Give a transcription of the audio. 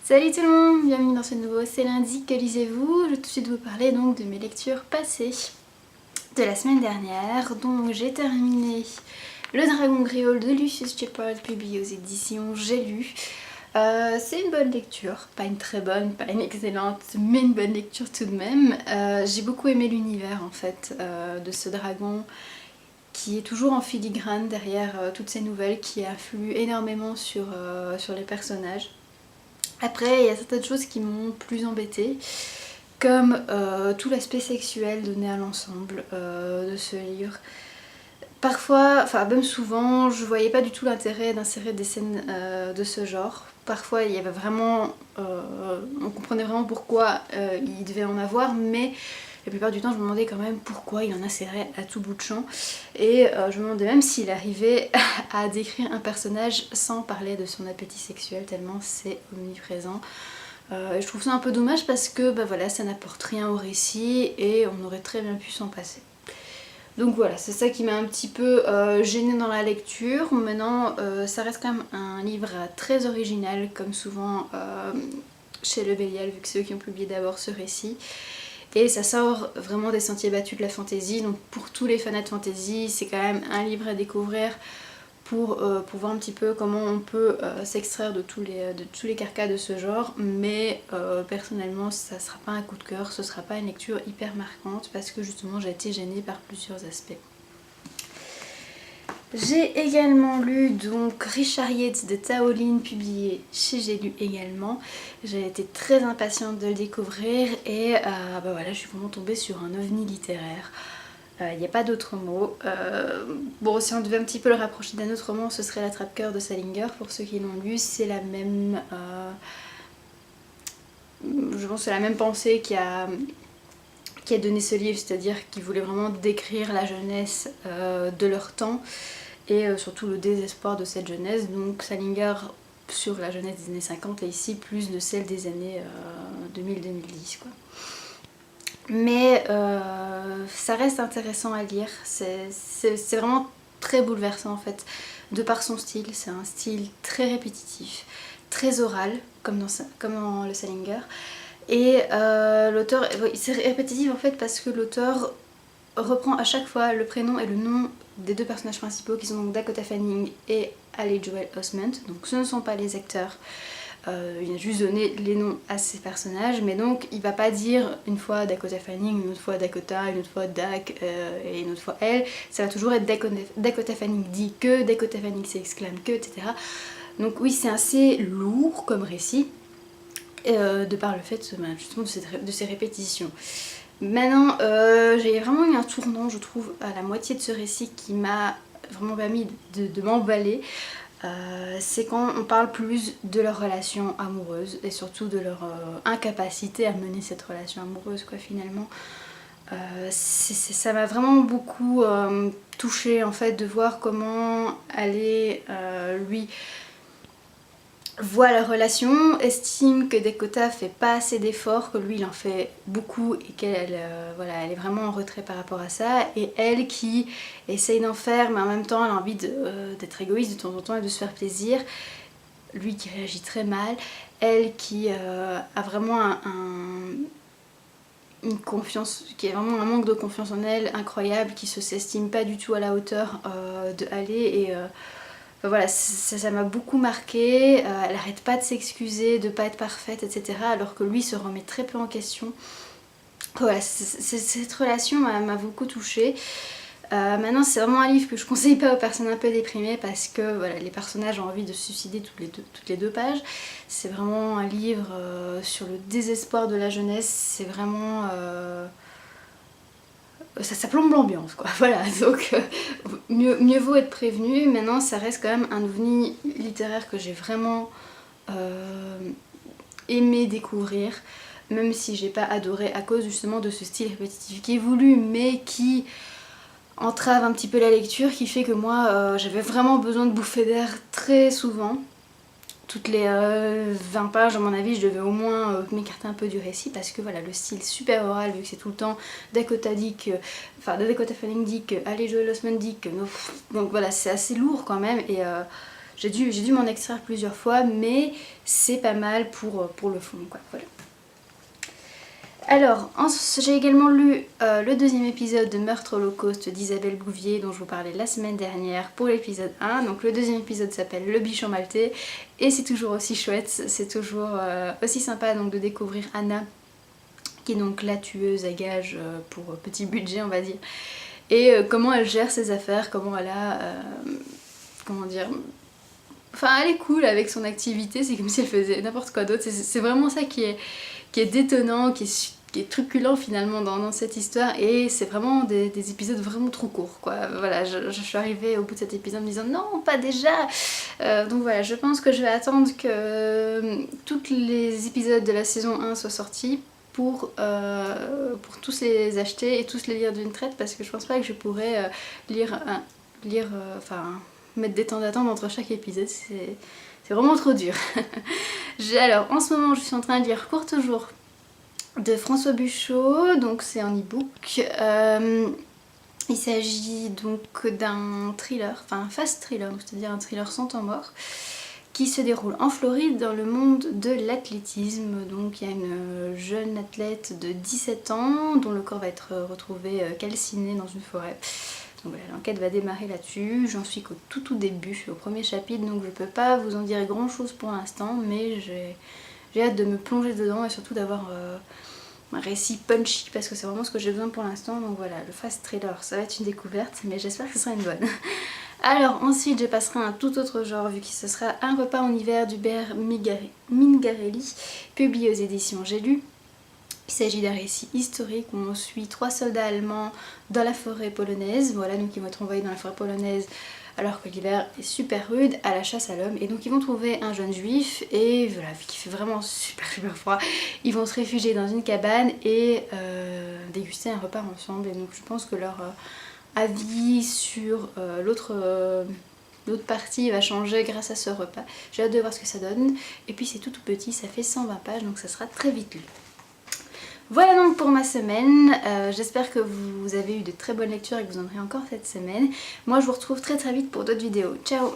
Salut tout le monde, bienvenue dans ce nouveau C'est lundi, que lisez-vous? Je vais tout de suite vous parler donc de mes lectures passées de la semaine dernière. Donc j'ai terminé Le Dragon Griol de Lucius Shepard, publié aux éditions J'ai lu. C'est une bonne lecture, pas une très bonne, pas une excellente, mais une bonne lecture tout de même. J'ai beaucoup aimé l'univers en fait de ce dragon qui est toujours en filigrane derrière toutes ces nouvelles, qui influent énormément sur les personnages. Après, il y a certaines choses qui m'ont plus embêtée, comme tout l'aspect sexuel donné à l'ensemble de ce livre. Parfois, enfin même souvent, je voyais pas du tout l'intérêt d'insérer des scènes de ce genre. Parfois, il y avait vraiment, on comprenait vraiment pourquoi il devait en avoir, mais la plupart du temps, je me demandais quand même pourquoi il en insérait à tout bout de champ. Et je me demandais même s'il arrivait à décrire un personnage sans parler de son appétit sexuel, tellement c'est omniprésent. Je trouve ça un peu dommage parce que bah voilà, ça n'apporte rien au récit et on aurait très bien pu s'en passer. Donc voilà, c'est ça qui m'a un petit peu gênée dans la lecture. Maintenant, ça reste quand même un livre très original, comme souvent chez Le Bélial, vu que c'est eux qui ont publié d'abord ce récit. Et ça sort vraiment des sentiers battus de la fantasy, donc pour tous les fans de fantasy, c'est quand même un livre à découvrir pour voir un petit peu comment on peut s'extraire de tous les carcans de ce genre. Mais personnellement, ça sera pas un coup de cœur, ce sera pas une lecture hyper marquante parce que justement j'ai été gênée par plusieurs aspects. J'ai également lu donc Richard Yates de Taolin, publié chez J'ai lu également. J'ai été très impatiente de le découvrir et bah voilà, je suis vraiment tombée sur un ovni littéraire. Il n'y a pas d'autre mot. Bon, si on devait un petit peu le rapprocher d'un autre roman, ce serait L'Attrape-Cœur de Salinger. Pour ceux qui l'ont lu, c'est la même... je pense que c'est la même pensée qui a donné ce livre, c'est-à-dire qu'il voulait vraiment décrire la jeunesse de leur temps et surtout le désespoir de cette jeunesse. Donc Salinger sur la jeunesse des années 50 et ici plus de celle des années 2000-2010 quoi. Mais ça reste intéressant à lire, c'est vraiment très bouleversant en fait, de par son style. C'est un style très répétitif, très oral, comme dans le Salinger. Et l'auteur, c'est répétitif en fait parce que l'auteur reprend à chaque fois le prénom et le nom des deux personnages principaux qui sont donc Dakota Fanning et Haley Joel Osment. Donc ce ne sont pas les acteurs. Il a juste donné les noms à ces personnages, mais donc il va pas dire une fois Dakota Fanning, une autre fois Dakota, une autre fois Dak et une autre fois elle. Ça va toujours être Dakota Fanning dit que, Dakota Fanning s'exclame que, etc. Donc oui, c'est assez lourd comme récit, de par le fait justement de ces répétitions. Maintenant, j'ai vraiment eu un tournant, je trouve, à la moitié de ce récit qui m'a vraiment permis de m'emballer. C'est quand on parle plus de leur relation amoureuse et surtout de leur incapacité à mener cette relation amoureuse quoi finalement. Ça m'a vraiment beaucoup touchée en fait de voir comment aller lui voit la relation, estime que Dakota fait pas assez d'efforts, que lui il en fait beaucoup et qu'elle voilà, elle est vraiment en retrait par rapport à ça, et elle qui essaye d'en faire mais en même temps elle a envie d'être égoïste de temps en temps et de se faire plaisir, lui qui réagit très mal, elle qui a vraiment une confiance, qui est vraiment un manque de confiance en elle incroyable, qui se s'estime pas du tout à la hauteur de aller et voilà, ça m'a beaucoup marqué, elle arrête pas de s'excuser, de pas être parfaite, etc. alors que lui se remet très peu en question. Voilà, cette relation m'a beaucoup touchée. Maintenant c'est vraiment un livre que je conseille pas aux personnes un peu déprimées parce que voilà, les personnages ont envie de se suicider toutes les deux pages. C'est vraiment un livre sur le désespoir de la jeunesse, c'est vraiment... ça plombe l'ambiance quoi, voilà, donc mieux vaut être prévenu. Maintenant ça reste quand même un ovni littéraire que j'ai vraiment aimé découvrir, même si j'ai pas adoré à cause justement de ce style répétitif qui est voulu mais qui entrave un petit peu la lecture, qui fait que moi j'avais vraiment besoin de bouffer d'air très souvent. Toutes les 20 pages à mon avis je devais au moins m'écarter un peu du récit parce que voilà, le style super oral vu que c'est tout le temps Dakota Fanning dit que Haley Joel Osment dit que donc voilà, c'est assez lourd quand même et J'ai dû m'en extraire plusieurs fois, mais c'est pas mal pour le fond, quoi. Voilà. Alors, j'ai également lu le deuxième épisode de Meurtre Holocauste d'Isabelle Bouvier dont je vous parlais la semaine dernière pour l'épisode 1. Donc le deuxième épisode s'appelle Le Bichon Maltais et c'est toujours aussi chouette, c'est toujours aussi sympa donc de découvrir Anna qui est donc la tueuse à gages pour petit budget on va dire. Et comment elle gère ses affaires, comment elle a... comment dire... Enfin elle est cool avec son activité, c'est comme si elle faisait n'importe quoi d'autre, c'est vraiment ça qui est détonnant, qui est truculent finalement dans cette histoire et c'est vraiment des épisodes vraiment trop courts quoi. Voilà, je suis arrivée au bout de cet épisode en me disant non pas déjà donc voilà, je pense que je vais attendre que tous les épisodes de la saison 1 soient sortis pour tous les acheter et tous les lire d'une traite parce que je pense pas que je pourrais mettre des temps d'attente entre chaque épisode, c'est vraiment trop dur. Alors en ce moment je suis en train de lire Courte Jour de François Buchot, donc c'est en e-book. Il s'agit donc d'un thriller, enfin un fast thriller, c'est-à-dire un thriller sans temps mort, qui se déroule en Floride dans le monde de l'athlétisme. Donc il y a une jeune athlète de 17 ans dont le corps va être retrouvé calciné dans une forêt. Donc voilà, l'enquête va démarrer là-dessus, j'en suis qu'au tout début, au premier chapitre, donc je peux pas vous en dire grand chose pour l'instant, mais j'ai hâte de me plonger dedans et surtout d'avoir un récit punchy parce que c'est vraiment ce que j'ai besoin pour l'instant. Donc voilà, le fast thriller, ça va être une découverte, mais j'espère que ce sera une bonne. Alors ensuite je passerai à un tout autre genre vu que ce sera Un repas en hiver d'Hubert Mingarelli, publié aux éditions J'ai lu. Il s'agit d'un récit historique où on suit 3 soldats allemands dans la forêt polonaise. Voilà, donc ils vont être envoyés dans la forêt polonaise alors que l'hiver est super rude à la chasse à l'homme. Et donc ils vont trouver un jeune juif et voilà, vu qu'il fait vraiment super froid, ils vont se réfugier dans une cabane et déguster un repas ensemble. Et donc je pense que leur avis sur l'autre partie va changer grâce à ce repas. J'ai hâte de voir ce que ça donne. Et puis c'est tout petit, ça fait 120 pages donc ça sera très vite lu. Voilà donc pour ma semaine, j'espère que vous avez eu de très bonnes lectures et que vous en aurez encore cette semaine. Moi je vous retrouve très vite pour d'autres vidéos. Ciao!